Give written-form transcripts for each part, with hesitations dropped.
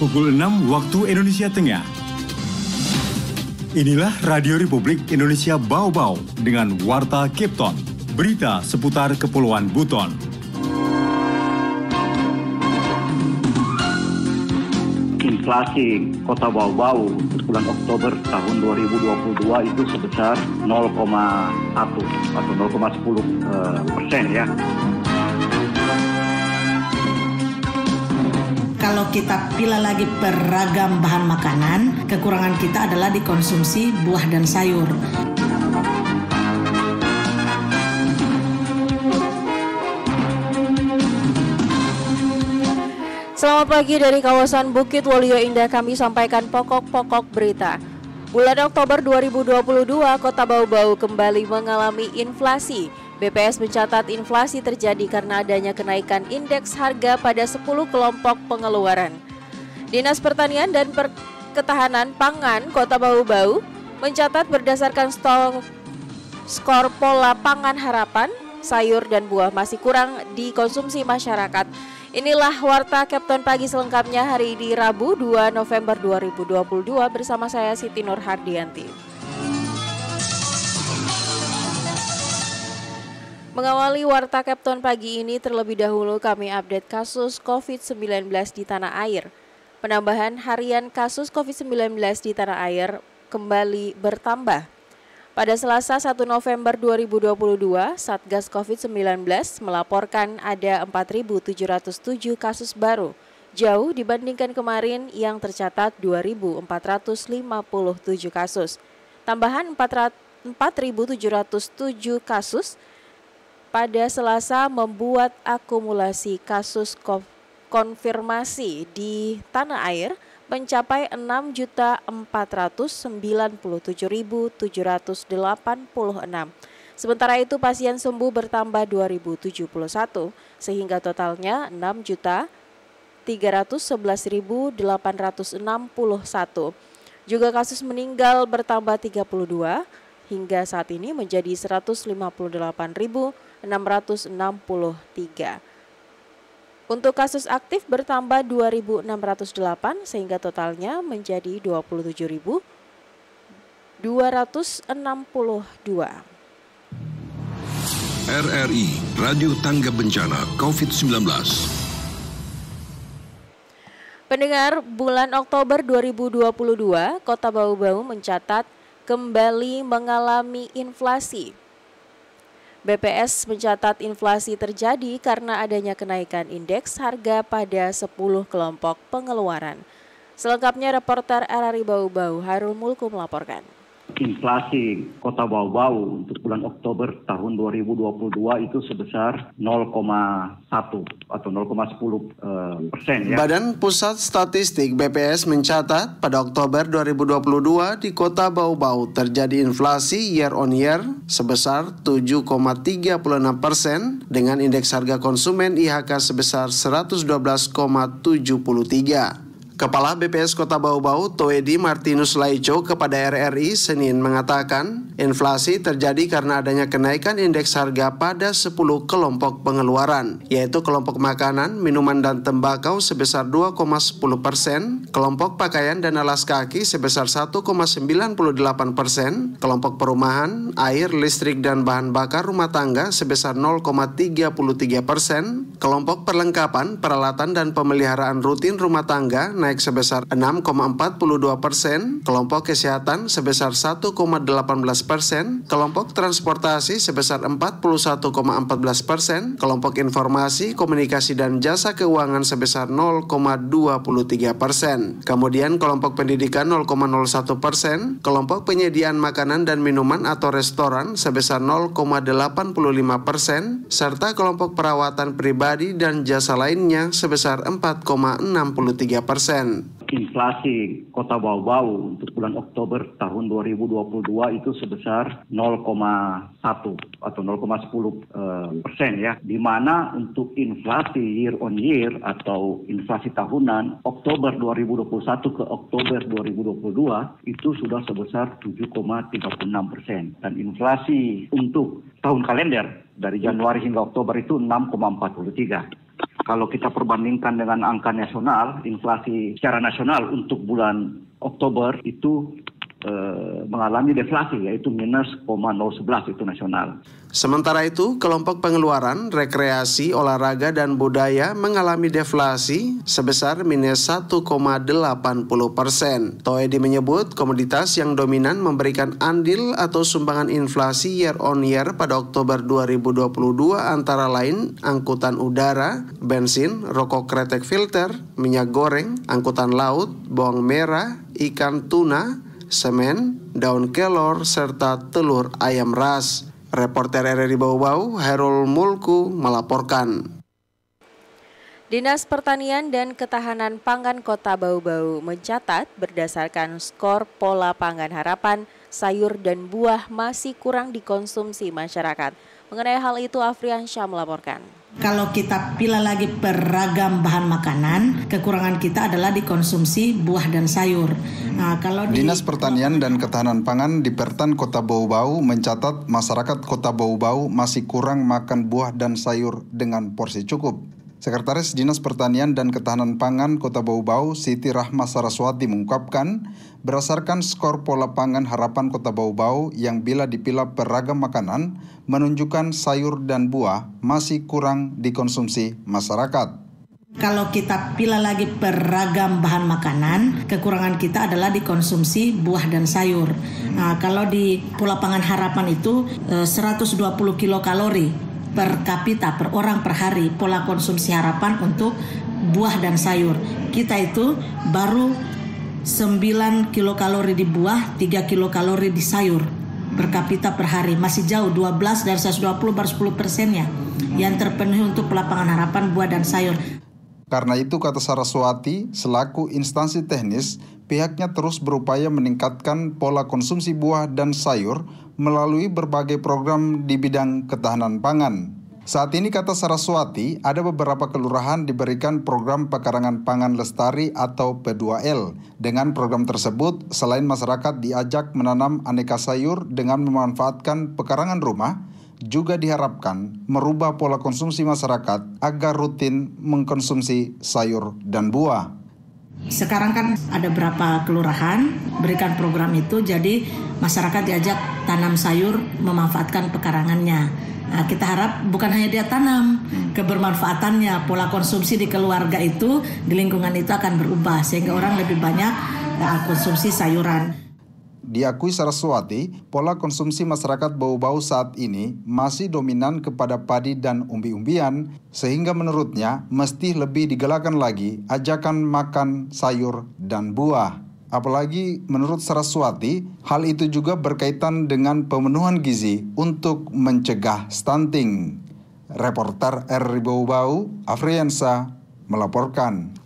pukul 6 waktu Indonesia Tengah. Inilah Radio Republik Indonesia Bau-Bau dengan Warta Kepton, berita seputar Kepulauan Buton. Inflasi Kota Bau-Bau bulan Oktober tahun 2022 itu sebesar 0,1 atau 0,10% ya. Kalau kita pilih lagi beragam bahan makanan, kekurangan kita adalah dikonsumsi buah dan sayur. Selamat pagi dari kawasan Bukit Waluyo Indah, kami sampaikan pokok-pokok berita. Bulan Oktober 2022, Kota Bau-Bau kembali mengalami inflasi. BPS mencatat inflasi terjadi karena adanya kenaikan indeks harga pada 10 kelompok pengeluaran. Dinas Pertanian dan Ketahanan Pangan Kota Bau-Bau mencatat berdasarkan skor pola pangan harapan, sayur dan buah masih kurang dikonsumsi masyarakat. Inilah Warta Kepton Pagi selengkapnya hari ini Rabu 2 November 2022 bersama saya Siti Nur Hardianti. Mengawali Warta Kepton pagi ini, terlebih dahulu kami update kasus COVID-19 di tanah air. Penambahan harian kasus COVID-19 di tanah air kembali bertambah. Pada Selasa 1 November 2022, Satgas COVID-19 melaporkan ada 4.707 kasus baru, jauh dibandingkan kemarin yang tercatat 2.457 kasus. Tambahan 4.707 kasus pada Selasa membuat akumulasi kasus konfirmasi di tanah air mencapai 6.497.786. Sementara itu pasien sembuh bertambah 2.071 sehingga totalnya 6.311.861. Juga kasus meninggal bertambah 32 hingga saat ini menjadi 158.663. Untuk kasus aktif bertambah 2.608 sehingga totalnya menjadi 27.262. RRI Radio Tangga Bencana COVID-19. Pendengar, bulan Oktober 2022, Kota Bau-Bau mencatat kembali mengalami inflasi. BPS mencatat inflasi terjadi karena adanya kenaikan indeks harga pada 10 kelompok pengeluaran. Selengkapnya reporter RRI Bau-Bau Harul Mulku melaporkan. Inflasi Kota Bau-Bau untuk bulan Oktober tahun 2022 itu sebesar 0,1 atau 0,10% ya. Badan Pusat Statistik BPS mencatat pada Oktober 2022 di Kota Bau-Bau terjadi inflasi year on year sebesar 7,36% dengan indeks harga konsumen IHK sebesar 112,73. Kepala BPS Kota Bau-Bau, Toedi Martinus Laico kepada RRI Senin mengatakan, inflasi terjadi karena adanya kenaikan indeks harga pada 10 kelompok pengeluaran, yaitu kelompok makanan, minuman dan tembakau sebesar 2,10%, kelompok pakaian dan alas kaki sebesar 1,98%, kelompok perumahan, air, listrik dan bahan bakar rumah tangga sebesar 0,33%, kelompok perlengkapan, peralatan dan pemeliharaan rutin rumah tangga naik sebesar 6,42%, kelompok kesehatan sebesar 1,18%, kelompok transportasi sebesar 41,14%, kelompok informasi, komunikasi dan jasa keuangan sebesar 0,23%. Kemudian kelompok pendidikan 0,01%, kelompok penyediaan makanan dan minuman atau restoran sebesar 0,85%, serta kelompok perawatan pribadi dan jasa lainnya sebesar 4,63%. Inflasi Kota Bau-Bau untuk bulan Oktober tahun 2022 itu sebesar 0,1 atau 0,10% ya. Di mana untuk inflasi year on year atau inflasi tahunan Oktober 2021 ke Oktober 2022 itu sudah sebesar 7,36%. Dan inflasi untuk tahun kalender dari Januari hingga Oktober itu 6,43. Kalau kita perbandingkan dengan angka nasional, inflasi secara nasional untuk bulan Oktober itu mengalami deflasi, yaitu minus 0,011 itu nasional. Sementara itu, kelompok pengeluaran, rekreasi, olahraga, dan budaya mengalami deflasi sebesar minus 1,80%. Toedi menyebut komoditas yang dominan memberikan andil atau sumbangan inflasi year on year pada Oktober 2022 antara lain angkutan udara, bensin, rokok kretek filter, minyak goreng, angkutan laut, bawang merah, ikan tuna, semen, daun kelor, serta telur ayam ras. Reporter RRI Bau-Bau, Hairul Mulku melaporkan. Dinas Pertanian dan Ketahanan Pangan Kota Bau-Bau mencatat berdasarkan skor pola pangan harapan, sayur dan buah masih kurang dikonsumsi masyarakat. Mengenai hal itu, Afriansyah melaporkan. Kalau kita pilih lagi beragam bahan makanan, kekurangan kita adalah dikonsumsi buah dan sayur. Dinas Pertanian dan Ketahanan Pangan di Pertan Kota Bau-Bau mencatat masyarakat Kota Bau-Bau masih kurang makan buah dan sayur dengan porsi cukup. Sekretaris Dinas Pertanian dan Ketahanan Pangan Kota Bau-Bau, Siti Rahma Saraswati mengungkapkan, berdasarkan skor pola pangan harapan Kota Bau-Bau yang bila dipilah beragam makanan, menunjukkan sayur dan buah masih kurang dikonsumsi masyarakat. Kalau kita pilih lagi beragam bahan makanan, kekurangan kita adalah dikonsumsi buah dan sayur. Kalau di pola pangan harapan itu 120 kilokalori per kapita per orang per hari pola konsumsi harapan untuk buah dan sayur. Kita itu baru 9 kilokalori di buah, 3 kilokalori di sayur per kapita per hari. Masih jauh, 12 dari 120 baru 10%-nya yang terpenuhi untuk pola pangan harapan buah dan sayur. Karena itu, kata Saraswati, selaku instansi teknis, pihaknya terus berupaya meningkatkan pola konsumsi buah dan sayur melalui berbagai program di bidang ketahanan pangan. Saat ini, kata Saraswati, ada beberapa kelurahan diberikan program pekarangan pangan lestari atau P2L. Dengan program tersebut, selain masyarakat diajak menanam aneka sayur dengan memanfaatkan pekarangan rumah, juga diharapkan merubah pola konsumsi masyarakat agar rutin mengkonsumsi sayur dan buah. Sekarang kan ada berapa kelurahan berikan program itu, jadi masyarakat diajak tanam sayur memanfaatkan pekarangannya. Kita harap bukan hanya dia tanam, kebermanfaatannya, pola konsumsi di keluarga itu, di lingkungan itu akan berubah sehingga orang lebih banyak konsumsi sayuran. Diakui Saraswati, pola konsumsi masyarakat Bau-Bau saat ini masih dominan kepada padi dan umbi-umbian, sehingga menurutnya mesti lebih digalakkan lagi ajakan makan sayur dan buah. Apalagi menurut Saraswati, hal itu juga berkaitan dengan pemenuhan gizi untuk mencegah stunting. Reporter RRI Bau-Bau, Afriansyah melaporkan.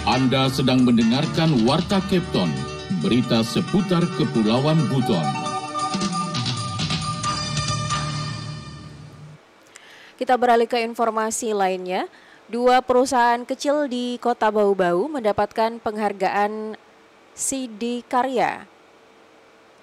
Anda sedang mendengarkan Warta Kepton, berita seputar Kepulauan Buton. Kita beralih ke informasi lainnya. 2 perusahaan kecil di Kota Bau-Bau mendapatkan penghargaan Sidi Karya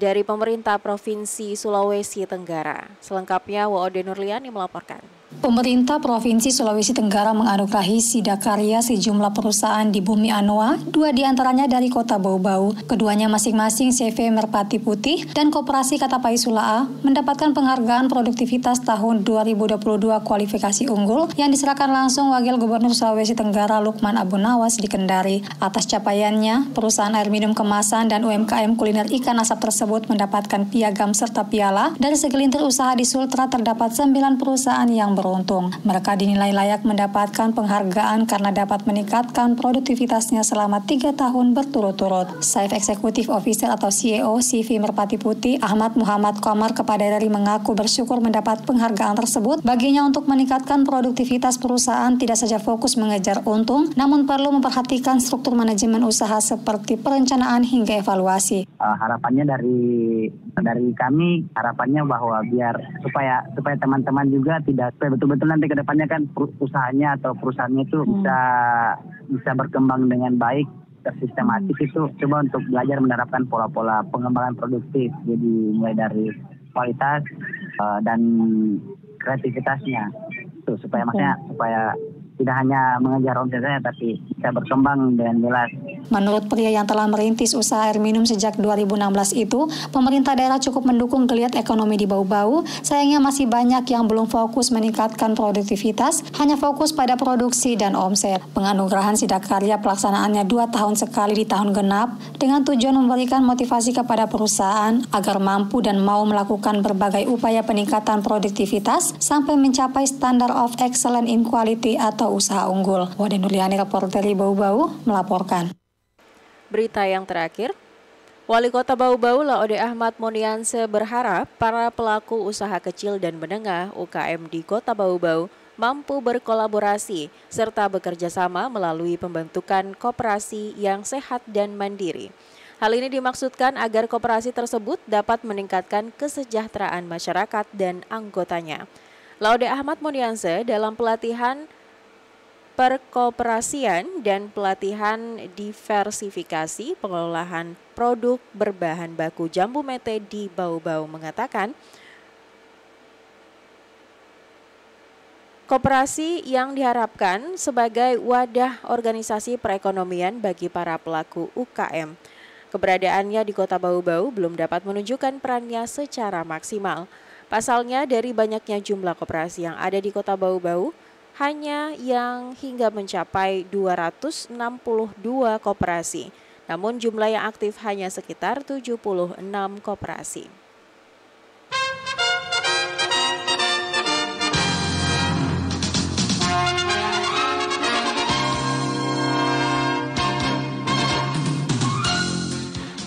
dari pemerintah Provinsi Sulawesi Tenggara. Selengkapnya Woode Nurliani melaporkan. Pemerintah Provinsi Sulawesi Tenggara menganugerahi Sida Karya sejumlah perusahaan di Bumi Anoa, 2 diantaranya dari Kota Bau-Bau. Keduanya masing-masing CV Merpati Putih dan Koperasi Katapai Sulaa mendapatkan penghargaan produktivitas tahun 2022 kualifikasi unggul yang diserahkan langsung Wakil Gubernur Sulawesi Tenggara Lukman Abu Nawas di Kendari. Atas capaiannya, perusahaan air minum kemasan dan UMKM kuliner ikan asap tersebut mendapatkan piagam serta piala. Dari segelintir usaha di Sultra terdapat 9 perusahaan yang beruntung. Mereka dinilai layak mendapatkan penghargaan karena dapat meningkatkan produktivitasnya selama 3 tahun berturut-turut. Chief Executive Officer atau CEO CV Merpati Putih, Ahmad Muhammad Komar kepada RRI mengaku bersyukur mendapat penghargaan tersebut. Baginya untuk meningkatkan produktivitas perusahaan tidak saja fokus mengejar untung, namun perlu memperhatikan struktur manajemen usaha seperti perencanaan hingga evaluasi. Harapannya dari kami, harapannya bahwa supaya teman-teman juga tidak betul-betul nanti ke depannya kan usahanya atau perusahaannya itu bisa berkembang dengan baik, tersistematis itu coba untuk belajar menerapkan pola-pola pengembangan produktif, jadi mulai dari kualitas dan kreativitasnya. supaya maksudnya supaya tidak hanya mengejar omset saja, tapi bisa berkembang dengan jelas. Menurut pria yang telah merintis usaha air minum sejak 2016 itu, pemerintah daerah cukup mendukung geliat ekonomi di Bau-Bau. Sayangnya masih banyak yang belum fokus meningkatkan produktivitas, hanya fokus pada produksi dan omset. Penganugerahan Sidakarya pelaksanaannya 2 tahun sekali di tahun genap, dengan tujuan memberikan motivasi kepada perusahaan agar mampu dan mau melakukan berbagai upaya peningkatan produktivitas sampai mencapai standar of excellence in quality atau usaha unggul. Wade Nurliani, reporter dari Bau-Bau, melaporkan. Berita yang terakhir, Wali Kota Bau-Bau Laode Ahmad Monianse berharap para pelaku usaha kecil dan menengah UKM di Kota Bau-Bau mampu berkolaborasi serta bekerja sama melalui pembentukan koperasi yang sehat dan mandiri. Hal ini dimaksudkan agar koperasi tersebut dapat meningkatkan kesejahteraan masyarakat dan anggotanya. Laode Ahmad Monianse dalam pelatihan perkoperasian dan pelatihan diversifikasi pengolahan produk berbahan baku jambu mete di Bau-Bau mengatakan, koperasi yang diharapkan sebagai wadah organisasi perekonomian bagi para pelaku UKM. Keberadaannya di Kota Bau-Bau belum dapat menunjukkan perannya secara maksimal. Pasalnya, dari banyaknya jumlah koperasi yang ada di Kota Bau-Bau, hanya yang hingga mencapai 262 koperasi. Namun jumlah yang aktif hanya sekitar 76 koperasi.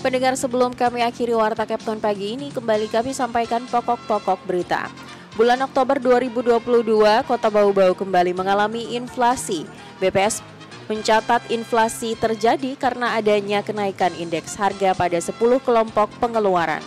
Pendengar, sebelum kami akhiri Warta Kepton pagi ini, kembali kami sampaikan pokok-pokok berita. Bulan Oktober 2022, Kota Bau-Bau kembali mengalami inflasi. BPS mencatat inflasi terjadi karena adanya kenaikan indeks harga pada 10 kelompok pengeluaran.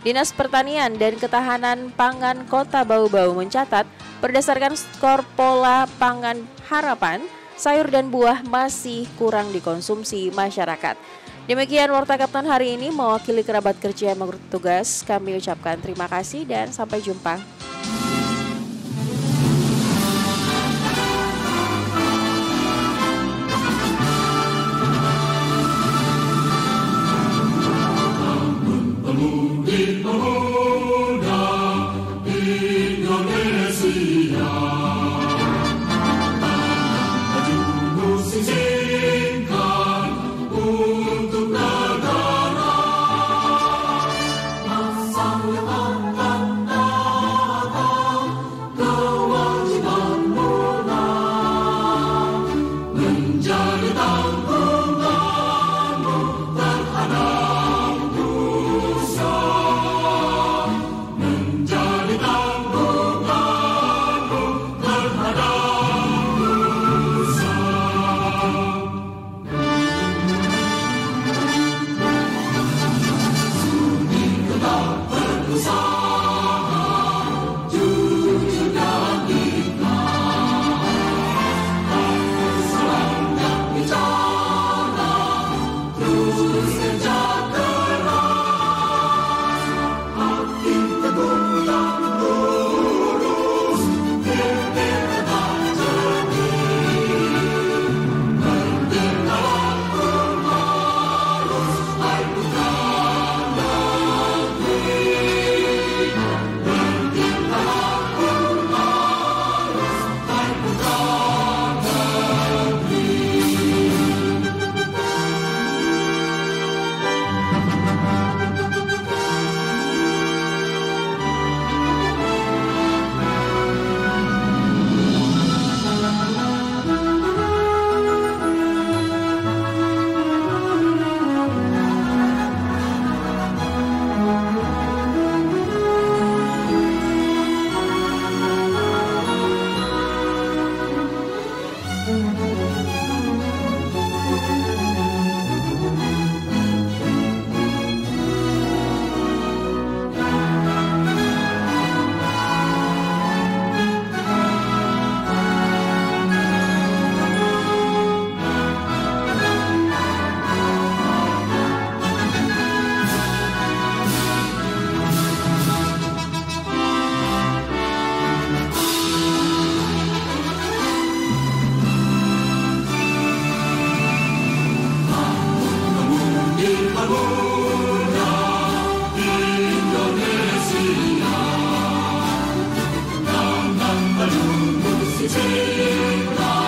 Dinas Pertanian dan Ketahanan Pangan Kota Bau-Bau mencatat, berdasarkan skor pola pangan harapan, sayur dan buah masih kurang dikonsumsi masyarakat. Demikian Warta Kepton hari ini, mewakili kerabat kerja yang bertugas, kami ucapkan terima kasih dan sampai jumpa. cinta